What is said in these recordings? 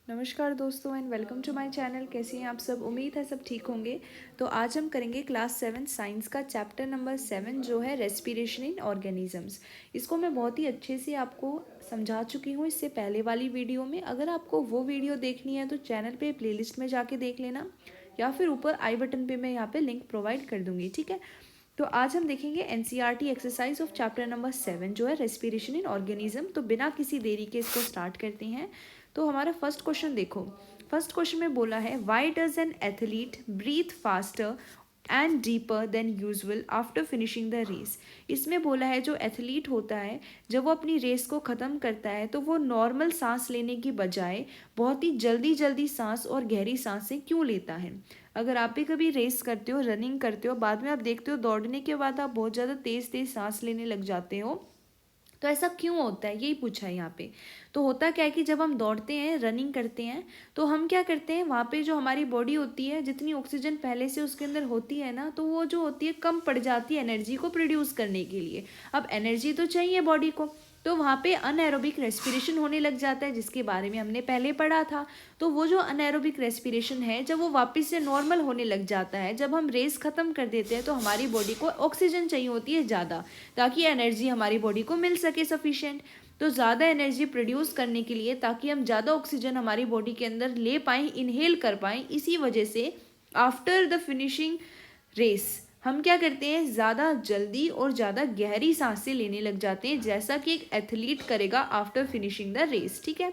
नमस्कार दोस्तों and welcome to my channel. कैसे हैं आप सब? उम्मीद है सब ठीक होंगे। तो आज हम करेंगे क्लास 7 साइंस का चैप्टर नंबर 7 जो है रेस्पिरेशन इन ऑर्गेनिजम्स। इसको मैं बहुत ही अच्छे से आपको समझा चुकी हूँ इससे पहले वाली वीडियो में। अगर आपको वो वीडियो देखनी है तो चैनल पे प्लेलिस्ट में जाके देख लेना, या फिर ऊपर आई बटन पे मैं यहाँ पे लिंक प्रोवाइड कर दूँगी, ठीक है। तो आज हम देखेंगे NCERT exercise of chapter number 7 जो है रेस्पिरेशन इन ऑर्गेनिज्म। तो बिना किसी देरी के इसको स्टार्ट करते हैं। तो हमारा फर्स्ट क्वेश्चन देखो। फर्स्ट क्वेश्चन में बोला है why does an athlete breathe faster and deeper than usual after finishing the race. इसमें बोला है जो एथलीट होता है जब वो अपनी रेस को ख़त्म करता है तो वो नॉर्मल सांस लेने की बजाय बहुत ही जल्दी जल्दी सांस और गहरी सांसें क्यों लेता है। अगर आप भी कभी रेस करते हो, रनिंग करते हो, बाद में आप देखते हो दौड़ने के बाद आप बहुत ज़्यादा तेज़ तेज़ सांस लेने लग जाते हो, तो ऐसा क्यों होता है, यही पूछा है यहाँ पे। तो होता क्या है कि जब हम दौड़ते हैं, रनिंग करते हैं, तो हम क्या करते हैं, वहाँ पे जो हमारी बॉडी होती है, जितनी ऑक्सीजन पहले से उसके अंदर होती है ना, तो वो जो होती है कम पड़ जाती है एनर्जी को प्रोड्यूस करने के लिए। अब एनर्जी तो चाहिए बॉडी को, तो वहाँ पे अनएरोबिक रेस्पिरेशन होने लग जाता है, जिसके बारे में हमने पहले पढ़ा था। तो वो जो अनएरोबिक रेस्पिरेशन है, जब वो वापस से नॉर्मल होने लग जाता है, जब हम रेस ख़त्म कर देते हैं, तो हमारी बॉडी को ऑक्सीजन चाहिए होती है ज़्यादा, ताकि एनर्जी हमारी बॉडी को मिल सके सफिशिएंट। तो ज़्यादा एनर्जी प्रोड्यूस करने के लिए, ताकि हम ज़्यादा ऑक्सीजन हमारी बॉडी के अंदर ले पाएँ, इनहेल कर पाएँ, इसी वजह से आफ्टर द फिनिशिंग रेस हम क्या करते हैं, ज़्यादा जल्दी और ज़्यादा गहरी सांसें लेने लग जाते हैं, जैसा कि एक एथलीट करेगा आफ्टर फिनिशिंग द रेस, ठीक है।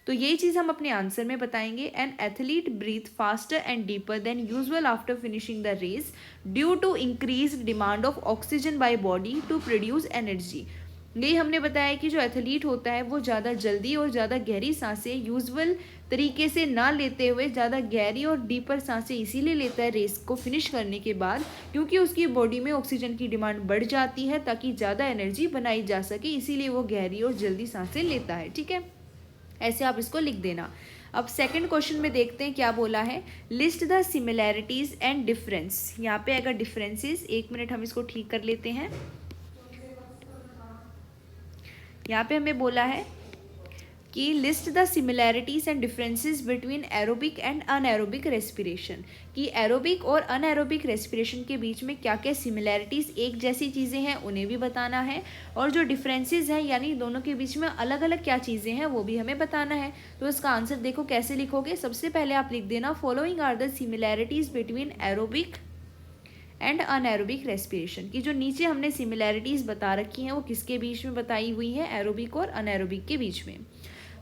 तो यही चीज़ हम अपने आंसर में बताएंगे। An athlete breathe faster and deeper than usual after finishing the race due to increase demand of oxygen by body to produce energy. यही हमने बताया कि जो एथलीट होता है वो ज़्यादा जल्दी और ज़्यादा गहरी सांसें यूजुअल तरीके से ना लेते हुए ज़्यादा गहरी और डीपर सांसें इसीलिए लेता है रेस को फिनिश करने के बाद, क्योंकि उसकी बॉडी में ऑक्सीजन की डिमांड बढ़ जाती है, ताकि ज़्यादा एनर्जी बनाई जा सके, इसीलिए वो गहरी और जल्दी सांसें लेता है, ठीक है। ऐसे आप इसको लिख देना। अब सेकंड क्वेश्चन में देखते हैं क्या बोला है। List the similarities and difference. यहाँ पे अगर डिफरेंसेस, एक मिनट हम इसको ठीक कर लेते हैं। यहाँ पे हमें बोला है कि list the similarities and differences between aerobic and anaerobic respiration, कि एरोबिक और अनएरोबिक रेस्पिरेशन के बीच में क्या क्या सिमिलैरिटीज़, एक जैसी चीज़ें हैं उन्हें भी बताना है, और जो डिफरेंसेस हैं यानी दोनों के बीच में अलग अलग क्या चीज़ें हैं वो भी हमें बताना है। तो इसका आंसर देखो कैसे लिखोगे। सबसे पहले आप लिख देना following are the similarities between aerobic and anaerobic respiration, की जो नीचे हमने सिमिलैरिटीज़ बता रखी हैं वो किसके बीच में बताई हुई है, एरोबिक और अनएरोबिक के बीच में।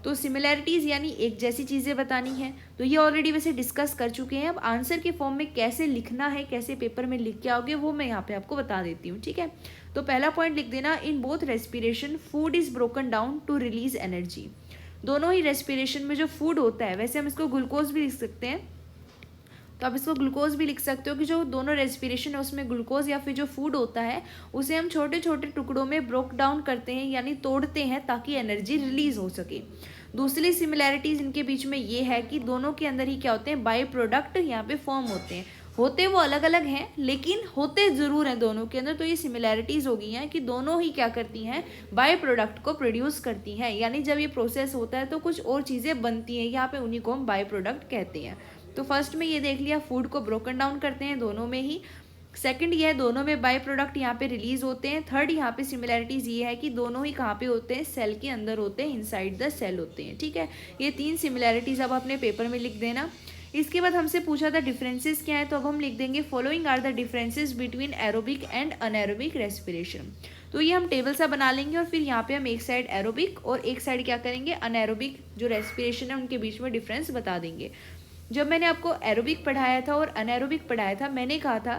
तो सिमिलैरिटीज़ यानी एक जैसी चीज़ें बतानी है, तो ये ऑलरेडी वैसे डिस्कस कर चुके हैं। अब आंसर के फॉर्म में कैसे लिखना है, कैसे पेपर में लिख के आओगे, वो मैं यहाँ पे आपको बता देती हूँ, ठीक है। तो पहला पॉइंट लिख देना, in both respiration food is broken down to release energy. दोनों ही रेस्पिरेशन में जो फूड होता है, वैसे हम इसको ग्लूकोज भी लिख सकते हैं, तो आप इसको ग्लूकोज भी लिख सकते हो, कि जो दोनों रेस्पिरेशन है उसमें ग्लूकोज या फिर जो फूड होता है उसे हम छोटे छोटे टुकड़ों में ब्रोक डाउन करते हैं, यानी तोड़ते हैं, ताकि एनर्जी रिलीज हो सके। दूसरी सिमिलैरिटीज इनके बीच में ये है कि दोनों के अंदर ही क्या होते हैं, बाई प्रोडक्ट यहाँ पे फॉर्म होते हैं। होते वो अलग अलग हैं लेकिन होते ज़रूर हैं दोनों के अंदर। तो ये सिमिलैरिटीज़ हो गई हैं कि दोनों ही क्या करती हैं, बाई प्रोडक्ट को प्रोड्यूस करती हैं, यानी जब ये प्रोसेस होता है तो कुछ और चीज़ें बनती हैं, यहाँ पे उन्हीं को हम बाई प्रोडक्ट कहते हैं। तो फर्स्ट में ये देख लिया, फूड को ब्रोकन डाउन करते हैं दोनों में ही। सेकंड ये है, दोनों में बाई प्रोडक्ट यहाँ पे रिलीज होते हैं। थर्ड यहाँ पे सिमिलैरिटीज़ ये है कि दोनों ही कहाँ पे होते हैं, सेल के अंदर होते हैं, इनसाइड द सेल होते हैं, ठीक है। ये तीन सिमिलैरिटीज़ अब अपने पेपर में लिख देना। इसके बाद हमसे पूछा था डिफरेंसेस क्या है, तो अब हम लिख देंगे following are the differences between aerobic and anaerobic respiration. तो ये हम टेबल सा बना लेंगे, और फिर यहाँ पे हम एक साइड एरोबिक और एक साइड क्या करेंगे, अनएरोबिक जो रेस्पिरेशन है उनके बीच में डिफरेंस बता देंगे। जब मैंने आपको एरोबिक पढ़ाया था और अनएरोबिक पढ़ाया था, मैंने कहा था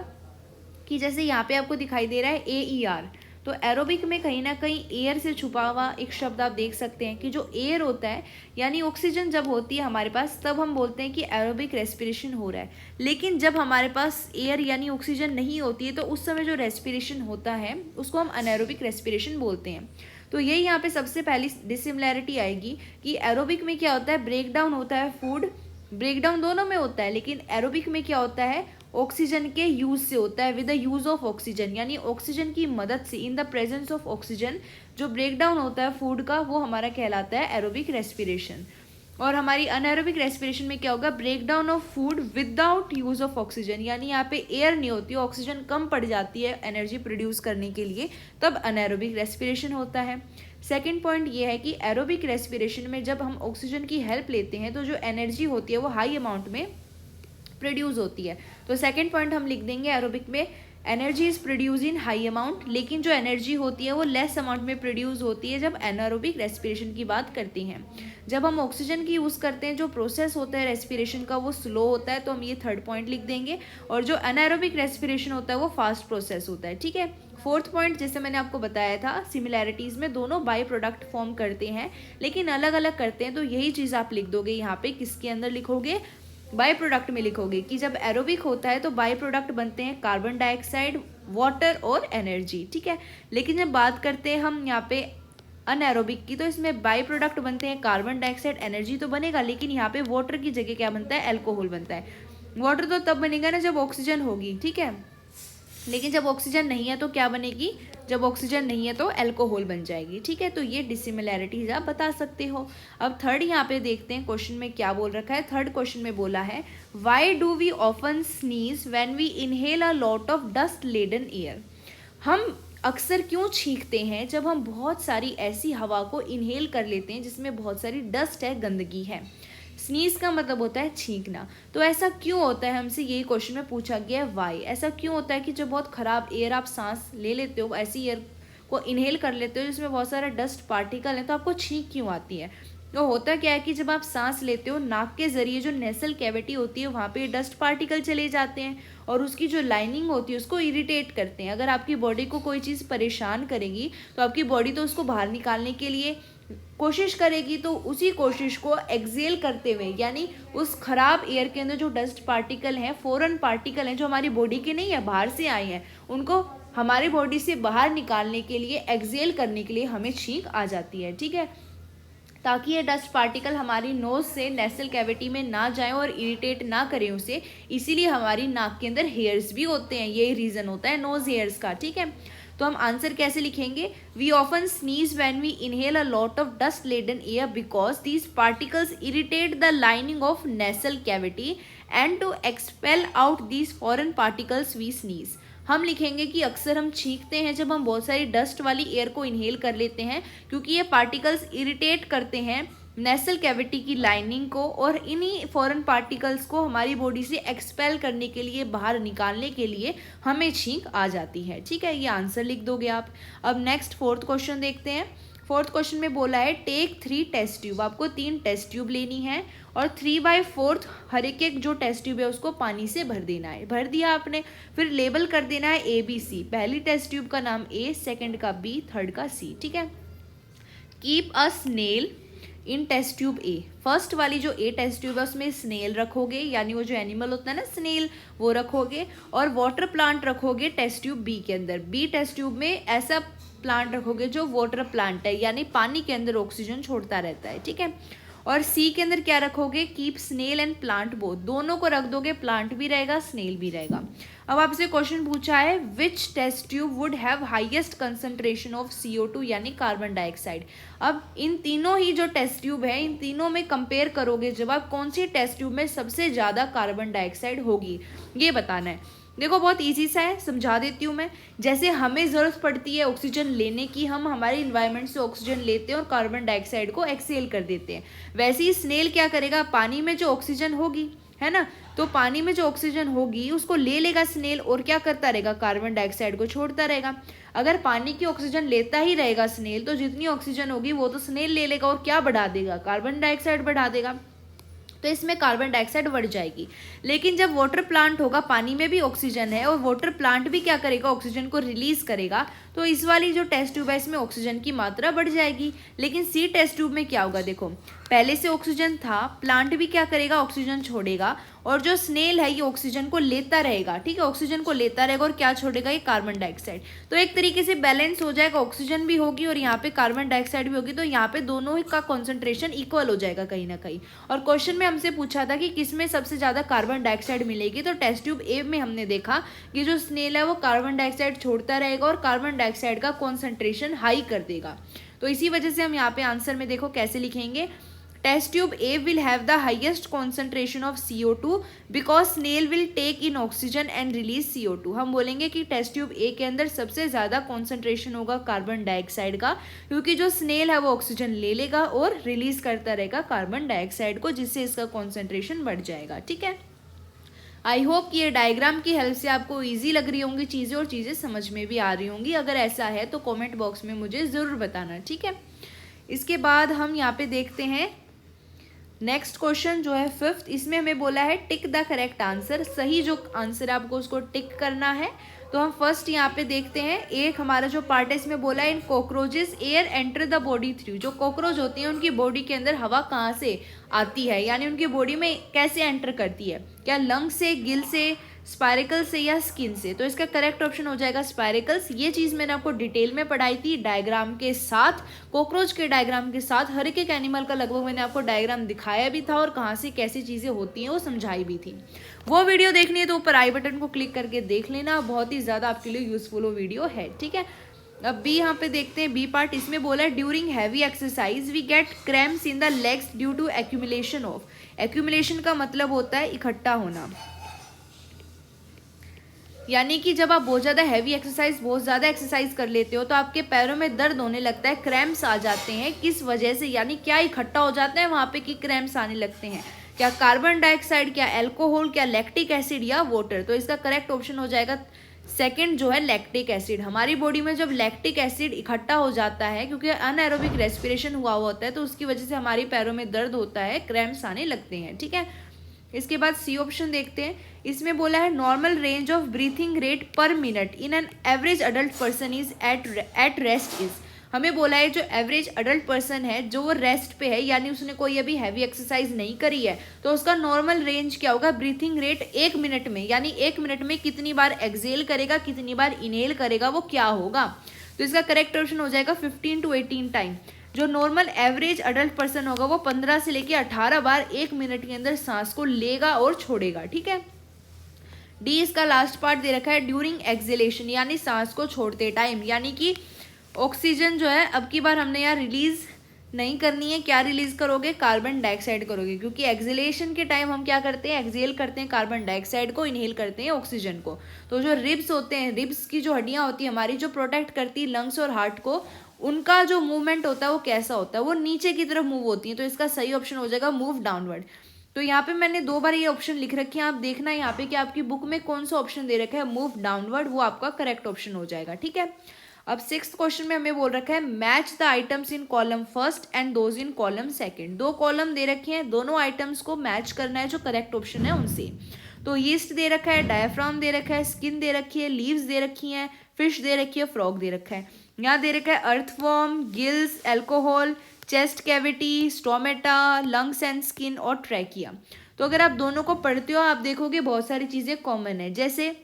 कि जैसे यहाँ पे आपको दिखाई दे रहा है AER, तो एरोबिक में कहीं ना कहीं एयर से छुपा हुआ एक शब्द आप देख सकते हैं, कि जो एयर होता है यानी ऑक्सीजन जब होती है हमारे पास, तब हम बोलते हैं कि एरोबिक रेस्पिरेशन हो रहा है। लेकिन जब हमारे पास एयर यानी ऑक्सीजन नहीं होती है, तो उस समय जो रेस्पिरेशन होता है उसको हम अनएरोबिक रेस्पिरेशन बोलते हैं। तो यही यहाँ पे सबसे पहली डिसिमिलैरिटी आएगी कि एरोबिक में क्या होता है, ब्रेक डाउन होता है फूड, ब्रेक डाउन दोनों में होता है, लेकिन एरोबिक में क्या होता है, ऑक्सीजन के यूज से होता है, with the use of oxygen, यानी ऑक्सीजन की मदद से, in the presence of oxygen जो ब्रेक डाउन होता है फूड का, वो हमारा कहलाता है एरोबिक रेस्पिरेशन। और हमारी अनएरोबिक रेस्पिरेशन में क्या होगा, break down of food without use of oxygen, यानी यहाँ पे एयर नहीं होती, ऑक्सीजन कम पड़ जाती है एनर्जी प्रोड्यूस करने के लिए, तब अनएरोबिक रेस्पिरेशन होता है। सेकेंड पॉइंट ये है कि एरोबिक रेस्पिरेशन में जब हम ऑक्सीजन की हेल्प लेते हैं तो जो एनर्जी होती है वो हाई अमाउंट में प्रोड्यूस होती है। तो सेकेंड पॉइंट हम लिख देंगे, एरोबिक में energy is produce in high amount, लेकिन जो एनर्जी होती है वो लेस अमाउंट में प्रोड्यूस होती है जब एनारोबिक रेस्पिरेशन की बात करते हैं। जब हम ऑक्सीजन की यूज़ करते हैं जो प्रोसेस होता है रेस्पिरेशन का वो स्लो होता है, तो हम ये थर्ड पॉइंट लिख देंगे, और जो अनएरोबिक रेस्पिरेशन होता है वो फास्ट प्रोसेस होता है। ठीक है। फोर्थ पॉइंट, जैसे मैंने आपको बताया था, सिमिलैरिटीज़ में दोनों बाई प्रोडक्ट फॉर्म करते हैं लेकिन अलग अलग करते हैं, तो यही चीज़ आप लिख दोगे यहाँ पे, किसके अंदर लिखोगे, बाई प्रोडक्ट में लिखोगे कि जब एरोबिक होता है तो बाई प्रोडक्ट बनते हैं कार्बन डाइऑक्साइड, वाटर और एनर्जी। ठीक है। लेकिन जब बात करते हैं हम यहाँ पे अनएरोबिक की, तो इसमें बाई प्रोडक्ट बनते हैं कार्बन डाइऑक्साइड, एनर्जी तो बनेगा, लेकिन यहाँ पे वाटर की जगह क्या बनता है, अल्कोहल बनता है। वाटर तो तब बनेगा ना जब ऑक्सीजन होगी, ठीक है, लेकिन जब ऑक्सीजन नहीं है तो क्या बनेगी, जब ऑक्सीजन नहीं है तो अल्कोहल बन जाएगी। ठीक है। तो ये डिसिमिलैरिटीज आप बता सकते हो। अब थर्ड यहाँ पे देखते हैं क्वेश्चन में क्या बोल रखा है। थर्ड क्वेश्चन में बोला है, why do we often sneeze when we inhale a lot of dust laden air. हम अक्सर क्यों छींकते हैं जब हम बहुत सारी ऐसी हवा को इनहेल कर लेते हैं जिसमें बहुत सारी डस्ट है, गंदगी है। स्नीज का मतलब होता है छींकना। तो ऐसा क्यों होता है, हमसे यही क्वेश्चन में पूछा गया है, वाई। ऐसा क्यों होता है कि जब बहुत खराब एयर आप सांस ले लेते हो, ऐसी एयर को इनहेल कर लेते हो जिसमें बहुत सारा डस्ट पार्टिकल है, तो आपको छींक क्यों आती है। तो होता क्या है कि जब आप सांस लेते हो, नाक के जरिए जो नेसल कैविटी होती है वहाँ पे डस्ट पार्टिकल चले जाते हैं और उसकी जो लाइनिंग होती है उसको इरिटेट करते हैं। अगर आपकी बॉडी को कोई चीज़ परेशान करेगी तो आपकी बॉडी तो उसको बाहर निकालने के लिए कोशिश करेगी, तो उसी कोशिश को एक्सेल करते हुए, यानी उस खराब एयर के अंदर जो डस्ट पार्टिकल हैं, फॉरेन पार्टिकल हैं जो हमारी बॉडी के नहीं है, बाहर से आए हैं, उनको हमारी बॉडी से बाहर निकालने के लिए, एक्सेल करने के लिए हमें छींक आ जाती है। ठीक है। ताकि ये डस्ट पार्टिकल हमारी नोज से नेसल कैविटी में ना जाए और इरिटेट ना करें उसे, इसीलिए हमारी नाक के अंदर हेयर्स भी होते हैं, यही रीज़न होता है नोज हेयर्स का। ठीक है। तो हम आंसर कैसे लिखेंगे, we often sneeze when we inhale a lot of dust laden air because these particles irritate the lining of nasal cavity and to expel out these foreign particles we sneeze. हम लिखेंगे कि अक्सर हम छींकते हैं जब हम बहुत सारी डस्ट वाली एयर को इनहेल कर लेते हैं, क्योंकि ये पार्टिकल्स इरिटेट करते हैं नेसल कैविटी की लाइनिंग को, और इन्हीं फॉरेन पार्टिकल्स को हमारी बॉडी से एक्सपेल करने के लिए, बाहर निकालने के लिए हमें छींक आ जाती है। ठीक है। ये आंसर लिख दोगे आप। अब नेक्स्ट फोर्थ क्वेश्चन देखते हैं। फोर्थ क्वेश्चन में बोला है, टेक 3 टेस्ट ट्यूब। आपको 3 टेस्ट ट्यूब लेनी है और 3/4 हर एक जो टेस्ट ट्यूब है उसको पानी से भर देना है। भर दिया आपने, फिर लेबल कर देना है ABC। पहली टेस्ट ट्यूब का नाम A, सेकंड का B, थर्ड का C। ठीक है। Keep a snail in test tube A। First वाली जो A टेस्ट ट्यूब है उसमें स्नेल रखोगे, यानी वो जो एनिमल होता है ना स्नेल, वो रखोगे, और वाटर प्लांट रखोगे टेस्ट ट्यूब B के अंदर। B टेस्ट ट्यूब में ऐसा प्लांट रखोगे जो वाटर प्लांट है, यानी पानी के अंदर ऑक्सीजन छोड़ता रहता है। ठीक है। और C के अंदर क्या रखोगे, keep snail and plant both. दोनों को रख दोगे, प्लांट भी रहेगा, स्नेल भी रहेगा। अब आपसे क्वेश्चन पूछा है, which test tube would have highest concentration of CO2 यानी कार्बन डाइऑक्साइड। अब इन तीनों ही जो टेस्ट ट्यूब है, इन तीनों में कंपेयर करोगे जब आप, कौन सी टेस्ट ट्यूब में सबसे ज़्यादा कार्बन डाइऑक्साइड होगी, ये बताना है। देखो बहुत इजी सा है, समझा देती हूँ मैं। जैसे हमें ज़रूरत पड़ती है ऑक्सीजन लेने की, हम हमारे इन्वायरमेंट से ऑक्सीजन लेते हैं और कार्बन डाइऑक्साइड को एक्सेल कर देते हैं, वैसे ही स्नेल क्या करेगा, पानी में जो ऑक्सीजन होगी, है ना, तो पानी में जो ऑक्सीजन होगी उसको ले लेगा स्नेल, और क्या करता रहेगा, कार्बन डाइऑक्साइड को छोड़ता रहेगा। अगर पानी की ऑक्सीजन लेता ही रहेगा स्नेल, तो जितनी ऑक्सीजन होगी वो तो स्नेल ले लेगा और क्या बढ़ा देगा, कार्बन डाइऑक्साइड बढ़ा देगा, तो इसमें कार्बन डाइऑक्साइड बढ़ जाएगी। लेकिन जब वाटर प्लांट होगा, पानी में भी ऑक्सीजन है और वाटर प्लांट भी क्या करेगा, ऑक्सीजन को रिलीज करेगा, तो इस वाली जो टेस्ट ट्यूब है इसमें ऑक्सीजन की मात्रा बढ़ जाएगी। लेकिन C टेस्ट ट्यूब में क्या होगा, देखो पहले से ऑक्सीजन था, प्लांट भी क्या करेगा, ऑक्सीजन छोड़ेगा, और जो स्नेल है ये ऑक्सीजन को लेता रहेगा। ठीक है। ऑक्सीजन को लेता रहेगा और क्या छोड़ेगा, ये कार्बन डाइऑक्साइड। तो एक तरीके से बैलेंस हो जाएगा, ऑक्सीजन भी होगी और यहाँ पे कार्बन डाइऑक्साइड भी होगी, तो यहाँ पे दोनों का कॉन्सेंट्रेशन इक्वल हो जाएगा कहीं ना कहीं। और क्वेश्चन में हमसे पूछा था कि किस में सबसे ज़्यादा कार्बन डाइऑक्साइड मिलेगी, तो टेस्ट ट्यूब A में हमने देखा कि जो स्नेल है वो कार्बन डाइऑक्साइड छोड़ता रहेगा और कार्बन डाइऑक्साइड का कॉन्सेंट्रेशन हाई कर देगा। तो इसी वजह से हम यहाँ पे आंसर में देखो कैसे लिखेंगे, test tube A will have the highest concentration of CO2 because snail will take in oxygen and release CO2। हम बोलेंगे कि टेस्ट ट्यूब ए के अंदर सबसे ज़्यादा कॉन्सेंट्रेशन होगा कार्बन डाइऑक्साइड का, क्योंकि जो स्नेल है वो ऑक्सीजन ले लेगा और रिलीज करता रहेगा कार्बन डाइऑक्साइड को, जिससे इसका कॉन्सेंट्रेशन बढ़ जाएगा। ठीक है, आई होप कि ये डायग्राम की हेल्प से आपको ईजी लग रही होंगी चीज़ें और चीज़ें समझ में भी आ रही होंगी। अगर ऐसा है तो कमेंट बॉक्स में मुझे ज़रूर बताना। ठीक है, इसके बाद हम यहाँ पे देखते हैं नेक्स्ट क्वेश्चन जो है 5th। इसमें हमें बोला है टिक द करेक्ट आंसर, सही जो आंसर है आपको उसको टिक करना है। तो हम फर्स्ट यहाँ पे देखते हैं, एक हमारा जो पार्ट है इसमें बोला है in cockroaches air enter the body through. जो कॉकरोच होती हैं उनकी बॉडी के अंदर हवा कहाँ से आती है, यानी उनकी बॉडी में कैसे एंटर करती है, क्या लंग से, गिल से, स्पायरिकल से या स्किन से। तो इसका करेक्ट ऑप्शन हो जाएगा स्पायरिकल्स। ये चीज़ मैंने आपको डिटेल में पढ़ाई थी डायग्राम के साथ, कॉकरोच के डायग्राम के साथ। हर एक एनिमल का लगभग मैंने आपको डायग्राम दिखाया भी था और कहाँ से कैसी चीज़ें होती हैं वो समझाई भी थी। वो वीडियो देखनी है तो ऊपर आई बटन को क्लिक करके देख लेना, बहुत ही ज़्यादा आपके लिए यूजफुल वो वीडियो है। ठीक है, अब बी यहाँ पे देखते हैं बी पार्ट। इसमें बोला है during heavy exercise we get cramps in the legs due to accumulation of. Accumulation का मतलब होता है इकट्ठा होना, यानी कि जब आप बहुत ज़्यादा हैवी एक्सरसाइज, बहुत ज़्यादा एक्सरसाइज कर लेते हो तो आपके पैरों में दर्द होने लगता है, क्रैम्प्स आ जाते हैं। किस वजह से, यानी क्या इकट्ठा हो जाता है वहाँ पे कि क्रैम्प्स आने लगते हैं, क्या कार्बन डाइऑक्साइड, क्या अल्कोहल, क्या लैक्टिक एसिड या वाटर। तो इसका करेक्ट ऑप्शन हो जाएगा सेकंड जो है लैक्टिक एसिड। हमारी बॉडी में जब लैक्टिक एसिड इकट्ठा हो जाता है, क्योंकि अनएरोबिक रेस्पिरेशन हुआ होता है, तो उसकी वजह से हमारी पैरों में दर्द होता है, क्रैम्प्स आने लगते हैं। ठीक है, इसके बाद सी ऑप्शन देखते हैं। इसमें बोला है normal range of breathing rate पर minute in an average adult person is at rest is. हमें बोला है जो एवरेज अडल्ट पर्सन है जो वो रेस्ट पे है, यानी उसने कोई अभी हैवी एक्सरसाइज नहीं करी है, तो उसका नॉर्मल रेंज क्या होगा, ब्रीथिंग रेट 1 मिनट में, यानी 1 मिनट में कितनी बार एक्सेल करेगा, कितनी बार इनहेल करेगा, वो क्या होगा। तो इसका करेक्ट ऑप्शन हो जाएगा 15 to 18 टाइम। जो नॉर्मल एवरेज अडल्ट पर्सन होगा वो 15 से लेकर 18 बार 1 मिनट के अंदर सांस को लेगा और छोड़ेगा। ठीक है, डी इसका लास्ट पार्ट दे रखा है ड्यूरिंग एक्सेलेशन, यानी सांस को छोड़ते टाइम, यानी कि ऑक्सीजन जो है अब की बार हमने यहाँ रिलीज नहीं करनी है। क्या रिलीज करोगे, कार्बन डाइऑक्साइड करोगे, क्योंकि एक्सेलेशन के टाइम हम क्या करते हैं, एक्सेल करते हैं कार्बन डाइऑक्साइड को, इनहेल करते हैं ऑक्सीजन को। तो जो रिब्स होते हैं, रिब्स की जो हड्डियां होती है हमारी, जो प्रोटेक्ट करती है लंग्स और हार्ट को, उनका जो मूवमेंट होता है वो कैसा होता है, वो नीचे की तरफ मूव होती है। तो इसका सही ऑप्शन हो जाएगा मूव डाउनवर्ड। तो यहाँ पे मैंने 2 बार ये ऑप्शन लिख रखे हैं, आप देखना यहाँ पे कि आपकी बुक में कौन सा ऑप्शन दे रखा है, मूव डाउनवर्ड, वो आपका करेक्ट ऑप्शन हो जाएगा। ठीक है, अब 6th क्वेश्चन में हमें बोल रखा है match the items in column first and those in column second. 2 column दे रखे हैं, दोनों आइटम्स को मैच करना है जो करेक्ट ऑप्शन है उनसे। तो यीस्ट दे रखा है, डायफ्राम दे रखा है, स्किन दे रखी है, लीव्स दे रखी हैं, फिश दे रखी है, फ्रॉग दे रखा है। यहाँ दे रखा है earthworm, gills, alcohol, chest cavity, stomata, lungs and skin और ट्रैकिया। तो अगर आप दोनों को पढ़ते हो आप देखोगे बहुत सारी चीज़ें कॉमन है, जैसे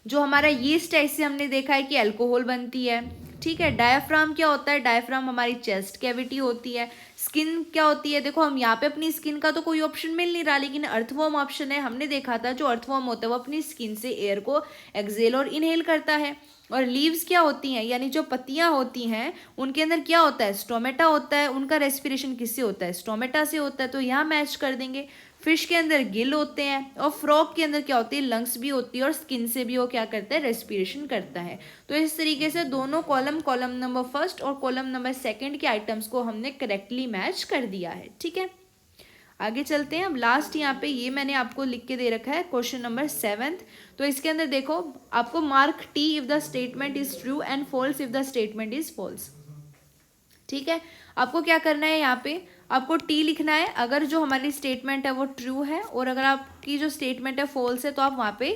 जो हमारा यीस्ट है इससे हमने देखा है कि अल्कोहल बनती है। ठीक है, डायफ्राम क्या होता है, डायफ्राम हमारी चेस्ट कैविटी होती है। स्किन क्या होती है, देखो हम यहाँ पे अपनी स्किन का तो कोई ऑप्शन मिल नहीं रहा, लेकिन अर्थवर्म ऑप्शन है, हमने देखा था जो अर्थवर्म होता है वो अपनी स्किन से एयर को एक्सेल और इनहेल करता है। और लीव्स क्या होती हैं, यानी जो पत्तियां होती हैं उनके अंदर क्या होता है, स्टोमेटा होता है, उनका रेस्पिरेशन किससे होता है, स्टोमेटा से होता है, तो यहाँ मैच कर देंगे। फिश के अंदर गिल होते हैं और फ्रॉग के अंदर क्या होती है, लंग्स भी होती है और स्किन से भी वो क्या करता है, रेस्पिरेशन करता है। तो इस तरीके से दोनों कॉलम, कॉलम नंबर फर्स्ट और कॉलम नंबर सेकंड के आइटम्स को हमने करेक्टली मैच कर दिया है। ठीक है, आगे चलते हैं। अब लास्ट यहाँ पे ये मैंने आपको लिख के दे रखा है क्वेश्चन नंबर 7th। तो इसके अंदर देखो आपको mark T if the statement is true and false if the statement is false. ठीक है, आपको क्या करना है, यहाँ पे आपको टी लिखना है अगर जो हमारी स्टेटमेंट है वो ट्रू है, और अगर आपकी जो स्टेटमेंट है फॉल्स है तो आप वहाँ पे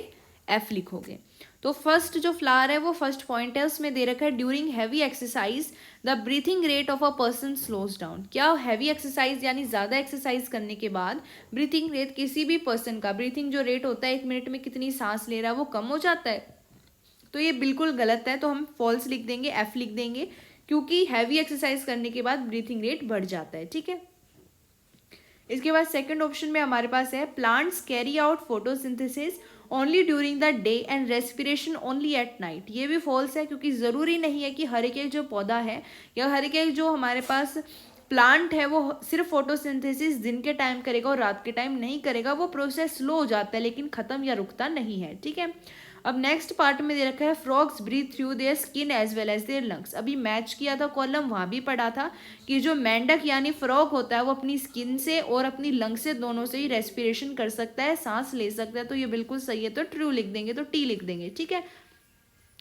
एफ लिखोगे। तो फर्स्ट जो फ्लावर है वो फर्स्ट पॉइंट है, उसमें दे रखा है during heavy exercise the breathing rate of a person slows down. क्या हैवी एक्सरसाइज यानी ज़्यादा एक्सरसाइज करने के बाद ब्रीथिंग रेट किसी भी पर्सन का, ब्रीथिंग जो रेट होता है 1 मिनट में कितनी सांस ले रहा है वो कम हो जाता है। तो ये बिल्कुल गलत है, तो हम फॉल्स लिख देंगे, एफ लिख देंगे, क्योंकि हैवी एक्सरसाइज करने के बाद ब्रीथिंग रेट बढ़ जाता है। ठीक है, इसके बाद सेकंड ऑप्शन में हमारे पास है plants carry out photosynthesis only during the day and respiration only at night. ये भी फॉल्स है, क्योंकि ज़रूरी नहीं है कि हर एक जो पौधा है या हर एक जो हमारे पास प्लांट है वो सिर्फ फोटोसिंथेसिस दिन के टाइम करेगा और रात के टाइम नहीं करेगा, वो प्रोसेस स्लो हो जाता है लेकिन खत्म या रुकता नहीं है, ठीक है। अब नेक्स्ट पार्ट में दे रखा है frogs breathe through their skin as well as their lungs. अभी मैच किया था कॉलम, वहाँ भी पढ़ा था कि जो मेंढक यानी फ्रॉग होता है वो अपनी स्किन से और अपनी लंग से दोनों से ही रेस्पिरेशन कर सकता है, सांस ले सकता है, तो ये बिल्कुल सही है, तो ट्रू लिख देंगे, तो टी लिख देंगे, ठीक है।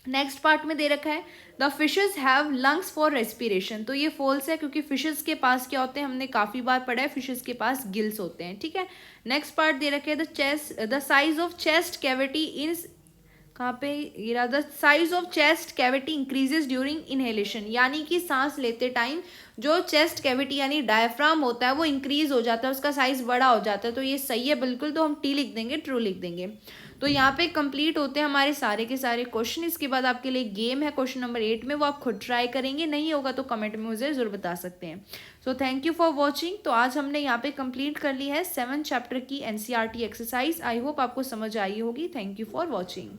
नेक्स्ट पार्ट में दे रखा है the fishes have lungs for respiration, तो ये फॉल्स है क्योंकि फिशेज के पास क्या होते हैं, हमने काफी बार पढ़ा है, फिशेज के पास गिल्स होते हैं, ठीक है। नेक्स्ट पार्ट दे रखे है the size of chest cavity in, कहाँ पे ये, the size of chest cavity increases during inhalation, यानी कि सांस लेते टाइम जो चेस्ट कैविटी यानी डायफ्राम होता है वो इंक्रीज हो जाता है, उसका साइज बड़ा हो जाता है, तो ये सही है बिल्कुल, तो हम टी लिख देंगे, ट्रू लिख देंगे। तो यहाँ पे कंप्लीट होते हैं हमारे सारे के सारे क्वेश्चन। इसके बाद आपके लिए गेम है क्वेश्चन नंबर 8 में, वो आप खुद ट्राई करेंगे, नहीं होगा तो कमेंट में मुझे जरूर बता सकते हैं। So thank you for watching. तो आज हमने यहाँ पे कंप्लीट कर ली है 7 चैप्टर की एनसीईआरटी एक्सरसाइज। आई होप आपको समझ आई होगी। Thank you for watching.